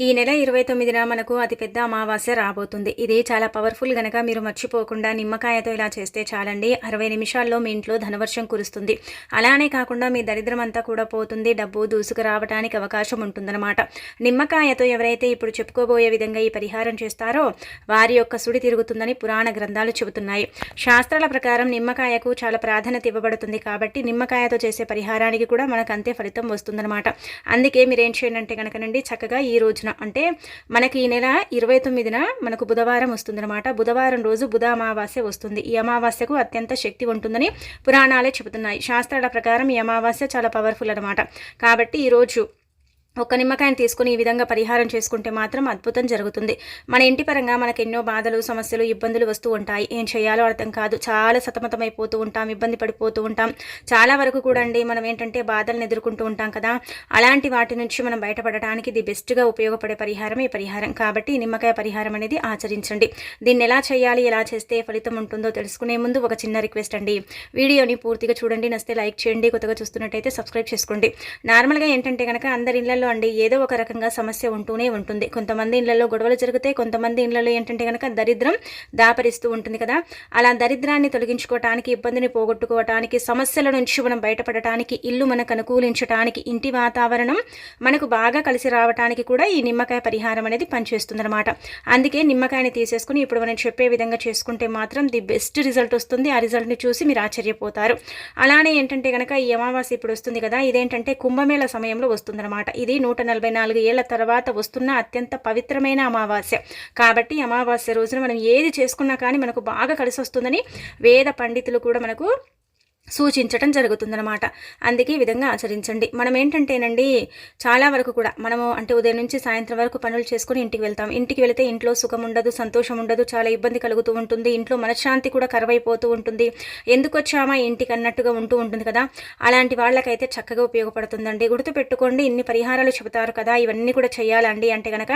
ఈ నెల 29న మనకు అతిపెద్ద అమావాస్య రాబోతుంది. ఇది చాలా పవర్ఫుల్ గనక మీరు మర్చిపోకుండా నిమ్మకాయతో ఇలా చేస్తే చాలండి. 60 నిమిషాల్లో మీ ఇంట్లో ధనవర్షం కురుస్తుంది. అలానే కాకుండా మీ దరిద్రం అంతా కూడా పోతుంది. డబ్బు దూసుకు రావడానికి అవకాశం ఉంటుందన్నమాట. నిమ్మకాయతో ఎవరైతే ఇప్పుడు చెప్పుకోబోయే విధంగా ఈ పరిహారం చేస్తారో వారి యొక్క సుడి తిరుగుతుందని పురాణ గ్రంథాలు చెబుతున్నాయి. శాస్త్రాల ప్రకారం నిమ్మకాయకు చాలా ప్రాధాన్యత ఇవ్వబడుతుంది కాబట్టి నిమ్మకాయతో చేసే పరిహారానికి కూడా మనకు అంతే ఫలితం వస్తుందన్నమాట. అందుకే మీరేం చేయండి అంటే కనుకనండి, చక్కగా ఈ రోజున అంటే మనకి ఈ నెల 29న మనకు బుధవారం వస్తుందన్నమాట. బుధవారం రోజు బుధ అమావాస్య వస్తుంది. ఈ అమావాస్యకు అత్యంత శక్తి ఉంటుందని పురాణాలే చెబుతున్నాయి. శాస్త్రాల ప్రకారం ఈ అమావాస్య చాలా పవర్ఫుల్ అనమాట. కాబట్టి ఈరోజు ఒక నిమ్మకాయని తీసుకుని ఈ విధంగా పరిహారం చేసుకుంటే మాత్రం అద్భుతం జరుగుతుంది. మన ఇంటి పరంగా మనకు ఎన్నో బాధలు, సమస్యలు, ఇబ్బందులు వస్తూ ఉంటాయి. ఏం చేయాలో అర్థం కాదు. చాలా సతమతమైపోతూ ఉంటాం, ఇబ్బంది పడిపోతూ ఉంటాం. చాలా వరకు కూడా అండి మనం ఏంటంటే బాధలను ఎదుర్కొంటూ ఉంటాం కదా. అలాంటి వాటి నుంచి మనం బయటపడడానికి ఇది బెస్ట్గా ఉపయోగపడే పరిహారం ఈ పరిహారం. కాబట్టి ఈ నిమ్మకాయ పరిహారం అనేది ఆచరించండి. దీన్ని ఎలా చేయాలి, ఎలా చేస్తే ఫలితం ఉంటుందో తెలుసుకునే ముందు ఒక చిన్న రిక్వెస్ట్ అండి. వీడియోని పూర్తిగా చూడండి, నచ్చితే లైక్ చేయండి, కొత్తగా చూస్తున్నట్టయితే సబ్స్క్రైబ్ చేసుకోండి. నార్మల్గా ఏంటంటే కనుక అందరి ఇళ్ళల్లో అండి ఏదో ఒక రకంగా సమస్య ఉంటూనే ఉంటుంది. కొంతమంది ఇళ్లలో గొడవలు జరుగుతాయి, కొంతమంది ఇళ్లలో ఏంటంటే కనుక దరిద్రం దాపరిస్తూ ఉంటుంది కదా. అలా దరిద్రాన్ని తొలగించుకోవటానికి, ఇబ్బందిని పోగొట్టుకోవటానికి, సమస్యల నుంచి మనం బయటపడటానికి, ఇల్లు మనకు అనుకూలించడానికి, ఇంటి వాతావరణం మనకు బాగా కలిసి రావడానికి కూడా ఈ నిమ్మకాయ పరిహారం అనేది పనిచేస్తుందన్నమాట. అందుకే నిమ్మకాయని తీసేసుకుని ఇప్పుడు మనం చెప్పే విధంగా చేసుకుంటే మాత్రం ది బెస్ట్ రిజల్ట్ వస్తుంది. ఆ రిజల్ట్ని చూసి మీరు ఆశ్చర్యపోతారు. అలానే ఏంటంటే కనుక ఈ అమావాస్య ఇప్పుడు వస్తుంది కదా, ఇదేంటంటే కుంభమేళ సమయంలో వస్తుందన్నమాట. ఇది 144 ఏళ్ల తర్వాత వస్తున్న అత్యంత పవిత్రమైన అమావాస్య. కాబట్టి అమావాస్య రోజున మనం ఏది చేసుకున్నా కానీ మనకు బాగా కలిసి వస్తుందని వేద పండితులు కూడా మనకు సూచించటం జరుగుతుందన్నమాట. అందుకే ఈ విధంగా ఆచరించండి. మనం ఏంటంటేనండి చాలా వరకు కూడా మనము అంటే ఉదయం నుంచి సాయంత్రం వరకు పనులు చేసుకుని ఇంటికి వెళ్తాం. ఇంటికి వెళితే ఇంట్లో సుఖం ఉండదు, సంతోషం ఉండదు, చాలా ఇబ్బంది కలుగుతూ ఉంటుంది. ఇంట్లో మనశ్శాంతి కూడా కరువైపోతూ ఉంటుంది. ఎందుకు వచ్చామా ఇంటికి అన్నట్టుగా ఉంటూ ఉంటుంది కదా. అలాంటి వాళ్ళకైతే చక్కగా ఉపయోగపడుతుందండి. గుర్తుపెట్టుకోండి, ఇన్ని పరిహారాలు చెబుతారు కదా, ఇవన్నీ కూడా చేయాలండి అంటే కనుక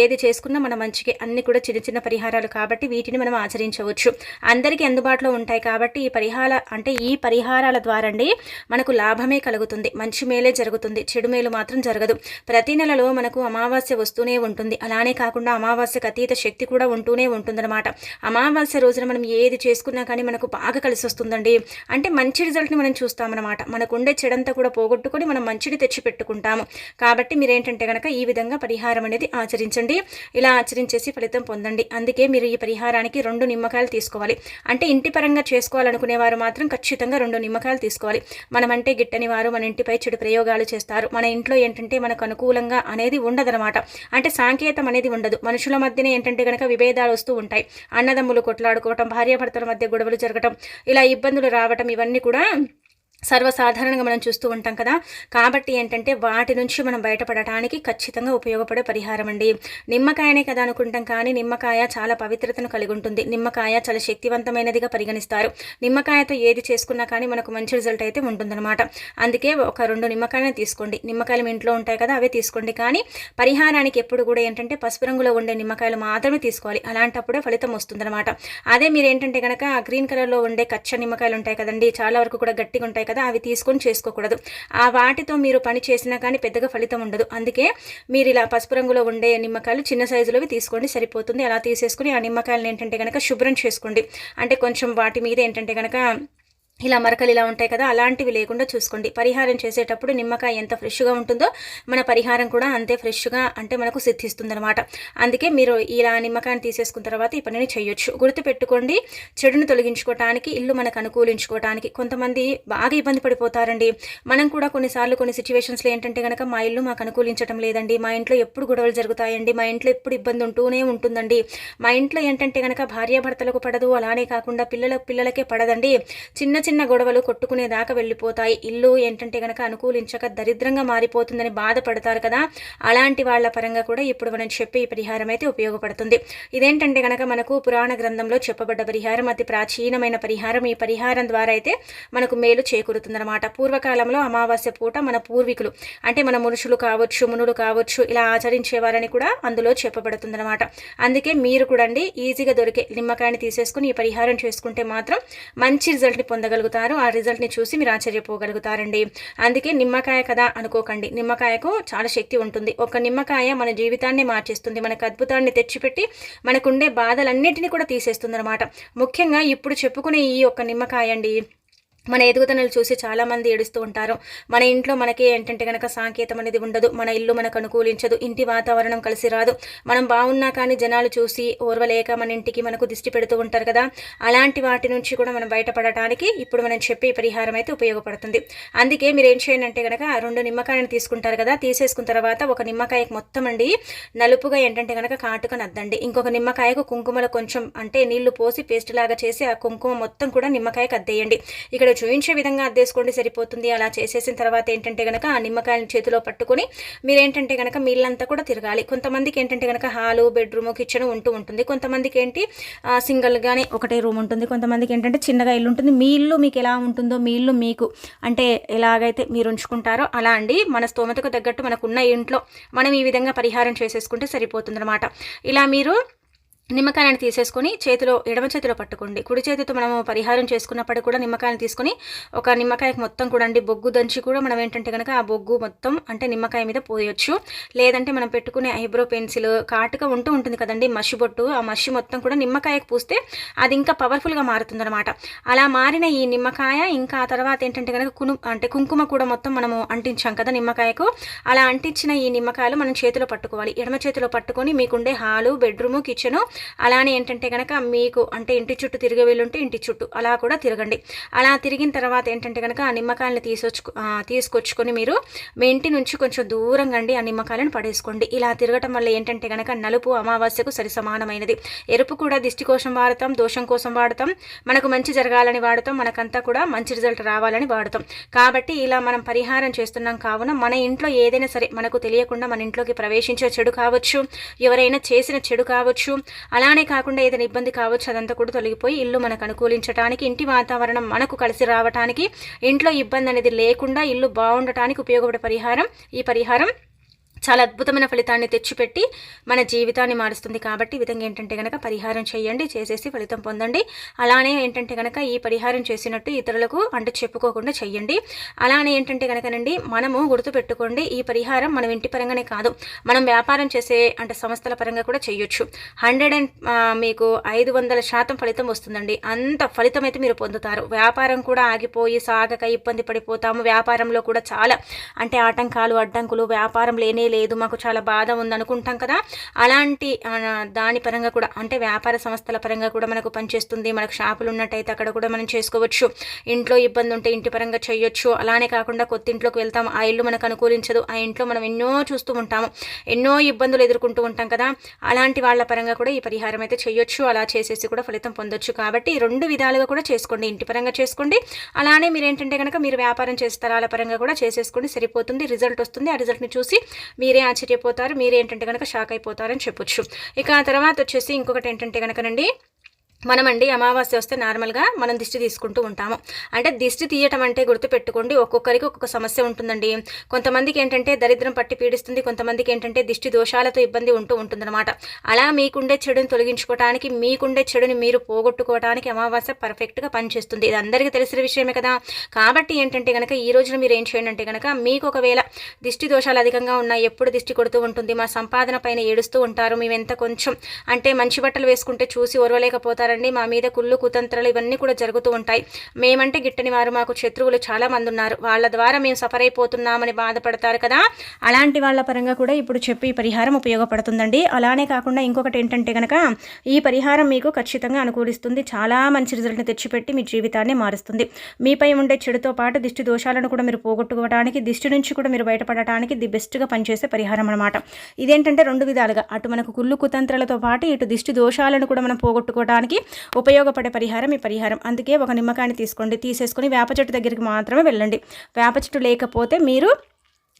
ఏది చేసుకున్నా మన మంచికి. అన్ని కూడా చిన్న చిన్న పరిహారాలు కాబట్టి వీటిని మనం ఆచరించవచ్చు. అందరికీ అందుబాటులో ఉంటాయి కాబట్టి ఈ పరిహారాల ద్వారా అండి మనకు లాభమే కలుగుతుంది, మంచి మేలే జరుగుతుంది, చెడు మేలు మాత్రం జరగదు. ప్రతి నెలలో మనకు అమావాస్య వస్తూనే ఉంటుంది. అలానే కాకుండా అమావాస్యకు అతీత శక్తి కూడా ఉంటూనే ఉంటుందన్నమాట. అమావాస్య రోజున మనం ఏది చేసుకున్నా కానీ మనకు బాగా కలిసి వస్తుందండి. అంటే మంచి రిజల్ట్ని మనం చూస్తామన్నమాట. మనకు ఉండే చెడంతా కూడా పోగొట్టుకొని మనం మంచిని తెచ్చి పెట్టుకుంటాము. కాబట్టి మీరేంటంటే కనుక ఈ విధంగా పరిహారం అనేది ఆచరించండి. ఇలా ఆచరించేసి ఫలితం పొందండి. అందుకే మీరు ఈ పరిహారానికి 2 నిమ్మకాయలు తీసుకోవాలి. అంటే ఇంటి పరంగా చేసుకోవాలనుకునేవారు మాత్రం ఖచ్చితంగా 2 నిమ్మకాయలు తీసుకోవాలి. మనమంటే గిట్టని వారు మన ఇంటిపై చెడు ప్రయోగాలు చేస్తారు. మన ఇంట్లో ఏంటంటే మనకు అనుకూలంగా అనేది ఉండదనమాట. అంటే సాంకేతం అనేది ఉండదు. మనుషుల మధ్యనే ఏంటంటే కనుక విభేదాలు వస్తూ ఉంటాయి. అన్నదమ్ములు కొట్లాడుకోవటం, భార్యాభర్తల మధ్య గొడవలు జరగటం, ఇలా ఇబ్బందులు రావటం, ఇవన్నీ కూడా సర్వసాధారణంగా మనం చూస్తూ ఉంటాం కదా. కాబట్టి ఏంటంటే వాటి నుంచి మనం బయటపడటానికి ఖచ్చితంగా ఉపయోగపడే పరిహారం అండి. నిమ్మకాయనే కదా అనుకుంటాం, కానీ నిమ్మకాయ చాలా పవిత్రతను కలిగి ఉంటుంది. నిమ్మకాయ చాలా శక్తివంతమైనదిగా పరిగణిస్తారు. నిమ్మకాయతో ఏది చేసుకున్నా కానీ మనకు మంచి రిజల్ట్ అయితే ఉంటుందన్నమాట. అందుకే ఒక 2 నిమ్మకాయలను తీసుకోండి. నిమ్మకాయలు మీ ఇంట్లో ఉంటాయి కదా, అవే తీసుకోండి. కానీ పరిహారానికి ఎప్పుడు కూడా ఏంటంటే పసుపు రంగులో ఉండే నిమ్మకాయలు మాత్రమే తీసుకోవాలి. అలాంటప్పుడే ఫలితం వస్తుందన్నమాట. అదే మీరు ఏంటంటే కనుక గ్రీన్ కలర్లో ఉండే కచ్చ నిమ్మకాయలు ఉంటాయి కదండి, చాలా వరకు కూడా గట్టిగా ఉంటాయి కదా, అవి తీసుకొని చేసుకోకూడదు. ఆ వాటితో మీరు పని చేసినా కానీ పెద్దగా ఫలితం ఉండదు. అందుకే మీరు ఇలా పసుపు రంగులో ఉండే నిమ్మకాయలు చిన్న సైజులోవి తీసుకోండి, సరిపోతుంది. అలా తీసేసుకుని ఆ నిమ్మకాయలను ఏంటంటే కనుక శుభ్రం చేసుకోండి. అంటే కొంచెం వాటి మీద ఏంటంటే కనుక ఇలా మరకలు ఇలా ఉంటాయి కదా, అలాంటివి లేకుండా చూసుకోండి. పరిహారం చేసేటప్పుడు నిమ్మకాయ ఎంత ఫ్రెష్గా ఉంటుందో మన పరిహారం కూడా అంతే ఫ్రెష్గా అంటే మనకు సిద్ధిస్తుందనమాట. అందుకే మీరు ఇలా నిమ్మకాయని తీసేసుకున్న తర్వాత ఈ పనిని చేయొచ్చు. గుర్తుపెట్టుకోండి, చెడును తొలగించుకోవటానికి, ఇల్లు మనకు అనుకూలించుకోవటానికి. కొంతమంది బాగా ఇబ్బంది పడిపోతారండి. మనం కూడా కొన్నిసార్లు కొన్ని సిచ్యువేషన్స్లో ఏంటంటే కనుక మా ఇల్లు మాకు అనుకూలించడం లేదండి, మా ఇంట్లో ఎప్పుడు గొడవలు జరుగుతాయండి, మా ఇంట్లో ఎప్పుడు ఇబ్బంది ఉంటూనే ఉంటుందండి, మా ఇంట్లో ఏంటంటే కనుక భార్యాభర్తలకు పడదు, అలానే కాకుండా పిల్లలకే పడదండి, చిన్న చిన్న గొడవలు కొట్టుకునేదాకా వెళ్ళిపోతాయి, ఇల్లు ఏంటంటే కనుక అనుకూలించక దరిద్రంగా మారిపోతుందని బాధపడతారు కదా. అలాంటి వాళ్ళ పరంగా కూడా ఇప్పుడు మనం చెప్పే ఈ పరిహారం అయితే ఉపయోగపడుతుంది. ఇదేంటంటే కనుక మనకు పురాణ గ్రంథంలో చెప్పబడ్డ పరిహారం, అతి ప్రాచీనమైన పరిహారం. ఈ పరిహారం ద్వారా అయితే మనకు మేలు చేకూరుతుందన్నమాట. పూర్వకాలంలో అమావాస్య పూట మన పూర్వీకులు అంటే మన మనుషులు కావచ్చు, మునులు కావచ్చు, ఇలా ఆచరించేవారని కూడా అందులో చెప్పబడుతుందన్నమాట. అందుకే మీరు కూడా అండి ఈజీగా దొరికే నిమ్మకాయని తీసేసుకుని ఈ పరిహారం చేసుకుంటే మాత్రం మంచి రిజల్ట్ని పొందగలుగుతారు. చూడగలుగుతారు. ఆ రిజల్ట్ని చూసి మీరు ఆశ్చర్యపోగలుగుతారండి. అందుకే నిమ్మకాయ కదా అనుకోకండి, నిమ్మకాయకు చాలా శక్తి ఉంటుంది. ఒక నిమ్మకాయ మన జీవితాన్ని మార్చేస్తుంది, మనకు అద్భుతాన్ని తెచ్చిపెట్టి మనకుండే బాధలన్నిటిని కూడా తీసేస్తుందన్నమాట. ముఖ్యంగా ఇప్పుడు చెప్పుకునే ఈ ఒక్క నిమ్మకాయ అండి మన ఎదుగుదనలు చూసి చాలామంది ఏడుస్తూ ఉంటారు. మన ఇంట్లో మనకి ఏంటంటే కనుక సాంకేతం అనేది ఉండదు, మన ఇల్లు మనకు అనుకూలించదు, ఇంటి వాతావరణం కలిసి రాదు, మనం బాగున్నా కానీ జనాలు చూసి ఓర్వలేక మన ఇంటికి మనకు దిష్టి పెడుతూ ఉంటారు కదా. అలాంటి వాటి నుంచి కూడా మనం బయటపడటానికి ఇప్పుడు మనం చెప్పే పరిహారం అయితే ఉపయోగపడుతుంది. అందుకే మీరు ఏం చేయండి అంటే కనుక 2 నిమ్మకాయలను తీసుకుంటారు కదా, తీసేసుకున్న తర్వాత ఒక నిమ్మకాయకు మొత్తం అండి నలుపుగా ఏంటంటే కనుక కాటుకని అద్దండి. ఇంకొక నిమ్మకాయకు కుంకుమలో కొంచెం అంటే నీళ్లు పోసి పేస్ట్ లాగా చేసి ఆ కుంకుమ మొత్తం కూడా నిమ్మకాయకు అద్దేయండి. ఇక్కడ చూపించే విధంగా అద్దేసుకోండి, సరిపోతుంది. అలా చేసేసిన తర్వాత ఏంటంటే కనుక ఆ నిమ్మకాయని చేతిలో పట్టుకొని మీరేంటంటే కనుక మీ ఇల్లంతా కూడా తిరగాలి. కొంతమందికి ఏంటంటే కనుక హాలు, బెడ్రూమ్, కిచెన్ ఉంటుంది. కొంతమందికి ఏంటి సింగిల్గానే ఒకటే రూమ్ ఉంటుంది. కొంతమందికి ఏంటంటే చిన్నగా ఇల్లు ఉంటుంది. మీ ఇల్లు మీకు ఎలా ఉంటుందో, మీ ఇల్లు మీకు అంటే ఎలాగైతే మీరు ఉంచుకుంటారో అలా అండి, మన స్తోమతకు తగ్గట్టు మనకున్న ఇంట్లో మనం ఈ విధంగా పరిహారం చేసేసుకుంటే సరిపోతుందన్నమాట. ఇలా మీరు నిమ్మకాయలను తీసేసుకొని ఎడమ చేతిలో పట్టుకోండి. కుడి చేతితో మనము పరిహారం చేసుకున్నప్పుడు కూడా నిమ్మకాయలను తీసుకొని ఒక నిమ్మకాయకు మొత్తం కూడా అండి బొగ్గు దంచి కూడా మనం ఏంటంటే కనుక ఆ బొగ్గు మొత్తం అంటే నిమ్మకాయ మీద పోయొచ్చు. లేదంటే మనం పెట్టుకునే ఐబ్రో పెన్సిల్ కాటుక ఉంటుంది కదండి, మసి బొట్టు, ఆ మసి మొత్తం కూడా నిమ్మకాయకు పూస్తే అది ఇంకా పవర్ఫుల్గా మారుతుందన్నమాట. అలా మారిన ఈ నిమ్మకాయ ఇంకా ఆ తర్వాత ఏంటంటే కనుక కుంకుమ కూడా మొత్తం మనము అంటించాం కదా నిమ్మకాయకు. అలా అంటించిన ఈ నిమ్మకాయలు మనం చేతిలో పట్టుకోవాలి. ఎడమ చేతిలో పట్టుకొని మీకుండే హాలు, బెడ్రూము, కిచెను అలానే ఏంటంటే కనుక మీకు అంటే ఇంటి చుట్టూ తిరిగే వీళ్ళుంటే ఇంటి చుట్టూ అలా కూడా తిరగండి. అలా తిరిగిన తర్వాత ఏంటంటే కనుక ఆ నిమ్మకాయలను తీసుకొచ్చుకొని మీరు మీ ఇంటి నుంచి కొంచెం దూరంగా అండి ఆ నిమ్మకాయలను పడేసుకోండి. ఇలా తిరగటం వల్ల ఏంటంటే కనుక నలుపు అమావాస్యకు సరి సమానమైనది. ఎరుపు కూడా దిష్టి కోసం వాడతాం, దోషం కోసం వాడతాం, మనకు మంచి జరగాలని వాడతాం, మనకంతా కూడా మంచి రిజల్ట్ రావాలని వాడతాం. కాబట్టి ఇలా మనం పరిహారం చేస్తున్నాం కావున మన ఇంట్లో ఏదైనా సరే మనకు తెలియకుండా మన ఇంట్లోకి ప్రవేశించే చెడు కావచ్చు, ఎవరైనా చేసిన చెడు కావచ్చు, అలానే కాకుండా ఏదైనా ఇబ్బంది కావచ్చు, అదంతా కూడా తొలగిపోయి ఇల్లు మనకు అనుకూలించడానికి, ఇంటి వాతావరణం మనకు కలిసి రావడానికి, ఇంట్లో ఇబ్బంది అనేది లేకుండా ఇల్లు బాగుండటానికి ఉపయోగపడే పరిహారం ఈ పరిహారం చాలా అద్భుతమైన ఫలితాన్ని తెచ్చిపెట్టి మన జీవితాన్ని మారుస్తుంది. కాబట్టి ఈ విధంగా ఏంటంటే కనుక పరిహారం చేయండి, చేసేసి ఫలితం పొందండి. అలానే ఏంటంటే కనుక ఈ పరిహారం చేసినట్టు ఇతరులకు అంటే చెప్పుకోకుండా చెయ్యండి. అలానే ఏంటంటే కనుకనండి మనము గుర్తుపెట్టుకోండి, ఈ పరిహారం మనం ఇంటి పరంగానే కాదు, మనం వ్యాపారం చేసే అంటే సంస్థల పరంగా కూడా చేయొచ్చు. మీకు 500% ఫలితం వస్తుందండి. అంత ఫలితం అయితే మీరు పొందుతారు. వ్యాపారం కూడా ఆగిపోయి సాగక ఇబ్బంది పడిపోతాము. వ్యాపారంలో కూడా చాలా అంటే ఆటంకాలు, అడ్డంకులు, వ్యాపారం లేనే లేదు, మాకు చాలా బాధ ఉంది అనుకుంటాం కదా. అలాంటి దాని పరంగా కూడా అంటే వ్యాపార సంస్థల పరంగా కూడా మనకు పనిచేస్తుంది. మనకు షాపులు ఉన్నట్టయితే అక్కడ కూడా మనం చేసుకోవచ్చు. ఇంట్లో ఇబ్బంది ఉంటే ఇంటి పరంగా చేయొచ్చు. అలానే కాకుండా కొత్త ఇంట్లోకి వెళ్తాము, ఆ ఇల్లు మనకు అనుకూలించదు, ఆ ఇంట్లో మనం ఎన్నో చూస్తూ ఉంటాము, ఎన్నో ఇబ్బందులు ఎదుర్కొంటూ ఉంటాం కదా. అలాంటి వాళ్ళ పరంగా కూడా ఈ పరిహారం అయితే చేయొచ్చు. అలా చేసేసి కూడా ఫలితం పొందొచ్చు. కాబట్టి 2 విధాలుగా కూడా చేసుకోండి, ఇంటి పరంగా చేసుకోండి, అలానే మీరు ఏంటంటే కనుక మీరు వ్యాపారం చేసే స్థలాల పరంగా కూడా చేసేసుకోండి, సరిపోతుంది. రిజల్ట్ వస్తుంది. ఆ రిజల్ట్ని చూసి మీరే ఆశ్చర్యపోతారు, మీరే ఏంటంటే కనుక షాక్ అయిపోతారని చెప్పొచ్చు. ఇక ఆ తర్వాత వచ్చేసి ఇంకొకటి ఏంటంటే కనుకనండి, మనమండి అమావాస్య వస్తే నార్మల్గా మనం దిష్టి తీసుకుంటూ ఉంటాము. అంటే దిష్టి తీయటం అంటే గుర్తుపెట్టుకోండి, ఒక్కొక్కరికి ఒక్కొక్క సమస్య ఉంటుందండి. కొంతమందికి ఏంటంటే దరిద్రం పట్టి పీడిస్తుంది, కొంతమందికి ఏంటంటే దిష్టి దోషాలతో ఇబ్బంది ఉంటుందన్నమాట. అలా మీకుండే చెడుని తొలగించుకోవడానికి, మీకుండే చెడుని మీరు పోగొట్టుకోవడానికి అమావాస్య పర్ఫెక్ట్గా పనిచేస్తుంది. ఇది అందరికీ తెలిసిన విషయమే కదా. కాబట్టి ఏంటంటే కనుక ఈ రోజున మీరు ఏం చేయండి అంటే కనుక మీకు ఒకవేళ దిష్టి దోషాలు అధికంగా ఉన్నాయి, ఎప్పుడు దిష్టి కొడుతూ ఉంటుంది, మా సంపాదన పైన ఏడుస్తూ ఉంటారు, మేమెంత కొంచెం అంటే మంచి బట్టలు వేసుకుంటే చూసి ఓర్వలేకపోతారు, మా మీద కుళ్ళు కుతంత్రాలు ఇవన్నీ కూడా జరుగుతూ ఉంటాయి, మేమంటే గిట్టని వారు, మాకు శత్రువులు చాలా మంది ఉన్నారు, వాళ్ళ ద్వారా మేము సఫర్ అయిపోతున్నామని బాధపడతారు కదా. అలాంటి వాళ్ళ పరంగా కూడా ఇప్పుడు చెప్పి ఈ పరిహారం ఉపయోగపడుతుందండి. అలానే కాకుండా ఇంకొకటి ఏంటంటే కనుక ఈ పరిహారం మీకు ఖచ్చితంగా అనుకూలిస్తుంది, చాలా మంచి రిజల్ట్ని తెచ్చిపెట్టి మీ జీవితాన్ని మారుస్తుంది. మీపై ఉండే చెడుతో పాటు దిష్టి దోషాలను కూడా మీరు పోగొట్టుకోవడానికి, దిష్టి నుంచి కూడా మీరు బయటపడటానికి ది బెస్ట్గా పనిచేసే పరిహారం అనమాట. ఇదేంటంటే 2 విధాలుగా, అటు మనకు కుళ్ళు కుతంత్రాలతో పాటు ఇటు దిష్టి దోషాలను కూడా మనం పోగొట్టుకోవడానికి ఉపయోగపడే పరిహారం ఈ పరిహారం. అందుకే ఒక నిమ్మకాయని తీసేసుకొని వేప చెట్టు దగ్గరికి మాత్రమే వెళ్ళండి. వేప చెట్టు లేకపోతే మీరు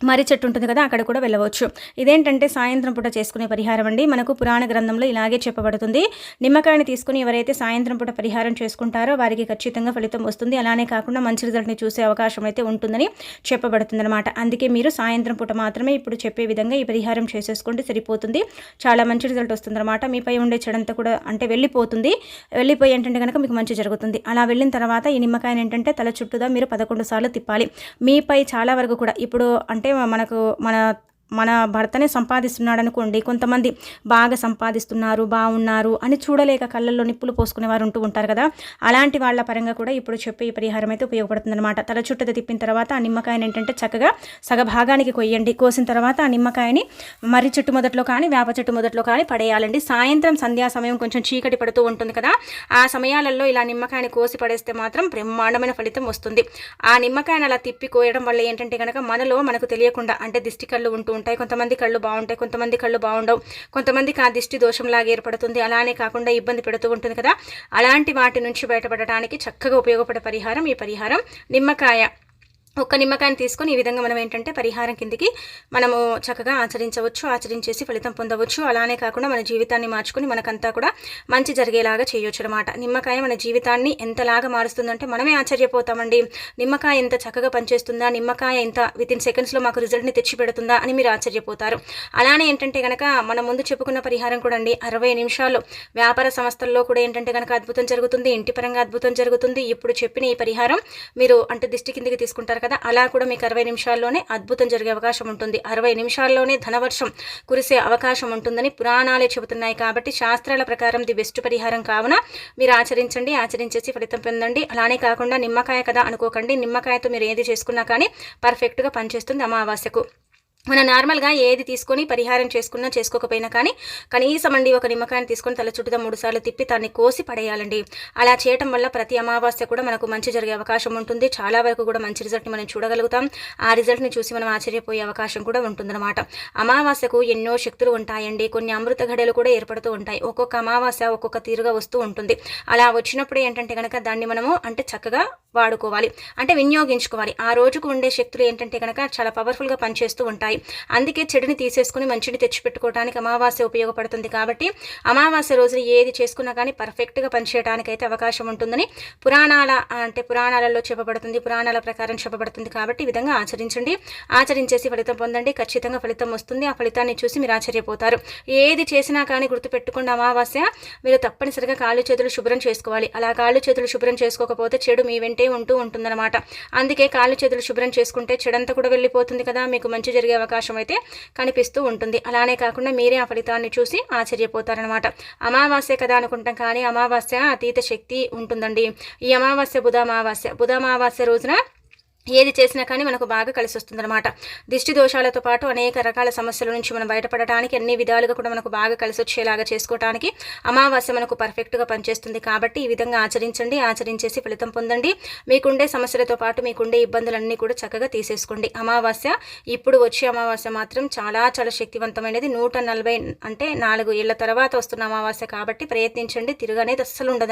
మర్రి చెట్టు ఉంటుంది కదా, అక్కడ కూడా వెళ్ళవచ్చు. ఇదేంటంటే సాయంత్రం పూట చేసుకునే పరిహారం అండి. మనకు పురాణ గ్రంథంలో ఇలాగే చెప్పబడుతుంది. నిమ్మకాయని తీసుకుని ఎవరైతే సాయంత్రం పూట పరిహారం చేసుకుంటారో వారికి ఖచ్చితంగా ఫలితం వస్తుంది. అలానే కాకుండా మంచి రిజల్ట్ని చూసే అవకాశం అయితే ఉంటుందని చెప్పబడుతుంది అనమాట. అందుకే మీరు సాయంత్రం పూట మాత్రమే ఇప్పుడు చెప్పే విధంగా ఈ పరిహారం చేసేసుకోండి, సరిపోతుంది. చాలా మంచి రిజల్ట్ వస్తుందన్నమాట. మీపై ఉండే చెడంతా కూడా అంటే వెళ్ళిపోతుంది. వెళ్ళిపోయి ఏంటంటే కనుక మీకు మంచి జరుగుతుంది. అలా వెళ్ళిన తర్వాత ఈ నిమ్మకాయని ఏంటంటే తల చుట్టూదా మీరు 11 సార్లు తిప్పాలి. మీపై చాలా వరకు కూడా ఇప్పుడు అంటే మన భర్తనే సంపాదిస్తున్నాడు అనుకోండి, కొంతమంది బాగా సంపాదిస్తున్నారు, బాగున్నారు అని చూడలేక కళ్ళల్లో నిప్పులు పోసుకునే వారు ఉంటారు కదా, అలాంటి వాళ్ళ పరంగా కూడా ఇప్పుడు చెప్పే ఈ పరిహారం అయితే ఉపయోగపడుతుంది అనమాట. తల చుట్టూ తిప్పిన తర్వాత ఆ నిమ్మకాయని ఏంటంటే చక్కగా సగభాగానికి కొయ్యండి. కోసిన తర్వాత ఆ నిమ్మకాయని మర్రి చెట్టు మొదట్లో కానీ వేప చెట్టు మొదట్లో కానీ పడేయాలండి. సాయంత్రం సంధ్యా సమయం కొంచెం చీకటి పడుతూ ఉంటుంది కదా, ఆ సమయాలలో ఇలా నిమ్మకాయని కోసి పడేస్తే మాత్రం బ్రహ్మాండమైన ఫలితం వస్తుంది. ఆ నిమ్మకాయని అలా తిప్పి కోయడం వల్ల ఏంటంటే కనుక మనకు తెలియకుండా అంటే దిష్టి కళ్ళు ఉంటాయి. కొంతమంది కళ్ళు బాగుంటాయి, కొంతమంది కళ్ళు బాగుండవు, కొంతమందికి ఆ దిష్టి దోషంలాగా ఏర్పడుతుంది. అలానే కాకుండా ఇబ్బంది పెడుతూ ఉంటుంది కదా, అలాంటి వాటి నుంచి బయటపడటానికి చక్కగా ఉపయోగపడే పరిహారం ఈ పరిహారం. నిమ్మకాయ ఒక్క నిమ్మకాయని తీసుకొని ఈ విధంగా మనం ఏంటంటే పరిహారం కిందికి మనము చక్కగా ఆచరించేసి ఫలితం పొందవచ్చు. అలానే కాకుండా మన జీవితాన్ని మార్చుకొని మనకంతా కూడా మంచి జరిగేలాగా చేయొచ్చు అనమాట. నిమ్మకాయ మన జీవితాన్ని ఎంతలాగా మారుస్తుందంటే మనమే ఆశ్చర్యపోతామండి. నిమ్మకాయ ఎంత చక్కగా పనిచేస్తుందా, నిమ్మకాయ ఎంత వితిన్ సెకండ్స్లో మాకు రిజల్ట్ని తెచ్చి పెడుతుందా అని మీరు ఆశ్చర్యపోతారు. అలానే ఏంటంటే కనుక మనం ముందు చెప్పుకున్న పరిహారం కూడా అండి 60 నిమిషాల్లో వ్యాపార సంస్థల్లో కూడా ఏంటంటే కనుక అద్భుతం జరుగుతుంది, ఇంటి పరంగా అద్భుతం జరుగుతుంది. ఇప్పుడు చెప్పిన ఈ పరిహారం మీరు అంటే దిష్టి కిందికి తీసుకుంటారు కదా, అలా కూడా మీకు 60 నిమిషాల్లోనే అద్భుతం జరిగే అవకాశం ఉంటుంది. 60 నిమిషాల్లోనే ధనవర్షం కురిసే అవకాశం ఉంటుందని పురాణాలే చెబుతున్నాయి. కాబట్టి శాస్త్రాల ప్రకారం ది బెస్ట్ పరిహారం కావున మీరు ఆచరించేసి ఫలితం పొందండి. అలానే కాకుండా నిమ్మకాయ కదా అనుకోకండి, నిమ్మకాయతో మీరు ఏది చేసుకున్నా కానీ పర్ఫెక్ట్గా పనిచేస్తుంది అమావాస్యకు. మనం నార్మల్గా ఏది తీసుకొని పరిహారం చేసుకున్నా చేసుకోకపోయినా కానీ కనీసం అండి ఒక నిమ్మకాయని తీసుకొని తల చుట్టూ 3 సార్లు తిప్పి దాన్ని కోసి పడేయాలండి. అలా చేయటం వల్ల ప్రతి అమావాస్య కూడా మనకు మంచి జరిగే అవకాశం ఉంటుంది. చాలా వరకు కూడా మంచి రిజల్ట్ని మనం చూడగలుగుతాం. ఆ రిజల్ట్ని చూసి మనం ఆశ్చర్యపోయే అవకాశం కూడా ఉంటుందన్నమాట. అమావాస్యకు ఎన్నో శక్తులు ఉంటాయండి, కొన్ని అమృత ఘడియలు కూడా ఏర్పడుతూ ఉంటాయి. ఒక్కొక్క అమావాస్య ఒక్కొక్క తీరుగా వస్తూ ఉంటుంది. అలా వచ్చినప్పుడు ఏంటంటే కనుక దాన్ని మనము అంటే చక్కగా వాడుకోవాలి, అంటే వినియోగించుకోవాలి. ఆ రోజుకు ఉండే శక్తులు ఏంటంటే కనుక చాలా పవర్ఫుల్గా పనిచేస్తూ ఉంటాయి. అందుకే చెడుని తీసేసుకుని మంచిని తెచ్చిపెట్టుకోవడానికి అమావాస్య ఉపయోగపడుతుంది. కాబట్టి అమావాస్య రోజున ఏది చేసుకున్నా కానీ పర్ఫెక్ట్గా పనిచేయడానికి అయితే అవకాశం ఉంటుందని పురాణాలలో చెప్పబడుతుంది, పురాణాల ప్రకారం చెప్పబడుతుంది. కాబట్టి ఈ విధంగా ఆచరించేసి ఫలితం పొందండి. ఖచ్చితంగా ఫలితం వస్తుంది. ఆ ఫలితాన్ని చూసి మీరు ఆశ్చర్యపోతారు. ఏది చేసినా కానీ గుర్తుపెట్టుకున్న అమావాస్య మీరు తప్పనిసరిగా కాళ్ళు చేతులు శుభ్రం చేసుకోవాలి. అలా కాళ్ళు చేతులు శుభ్రం చేసుకోకపోతే చెడు మీ వెంటే ఉంటుందన్నమాట. అందుకే కాళ్ళు చేతులు శుభ్రం చేసుకుంటే చెడంతా కూడా వెళ్ళిపోతుంది కదా, మీకు మంచి జరిగే అవకాశం అయితే కనిపిస్తూ ఉంటుంది. అలానే కాకుండా మీరే ఆ ఫలితాన్ని చూసి ఆశ్చర్యపోతారనమాట. అమావాస్య కదా అనుకుంటాం, కానీ అమావాస్య అతీత శక్తి ఉంటుందండి. ఈ అమావాస్య బుధమావాస్య రోజున ఏది చేసినా కానీ మనకు బాగా కలిసి వస్తుందన్నమాట. దిష్టి దోషాలతో పాటు అనేక రకాల సమస్యల నుంచి మనం బయటపడటానికి అన్ని విధాలుగా కూడా మనకు బాగా కలిసి వచ్చేలాగా చేసుకోవడానికి అమావాస్య మనకు పర్ఫెక్ట్గా పనిచేస్తుంది. కాబట్టి ఈ విధంగా ఆచరించేసి ఫలితం పొందండి. మీకుండే సమస్యలతో పాటు మీకుండే ఇబ్బందులన్నీ కూడా చక్కగా తీసేసుకోండి. అమావాస్య ఇప్పుడు వచ్చే అమావాస్య మాత్రం చాలా చాలా శక్తివంతమైనది. 140 అంటే 4 ఏళ్ల తర్వాత వస్తున్న అమావాస్య కాబట్టి ప్రయత్నించండి. తిరగనేది అస్సలు ఉండదండి.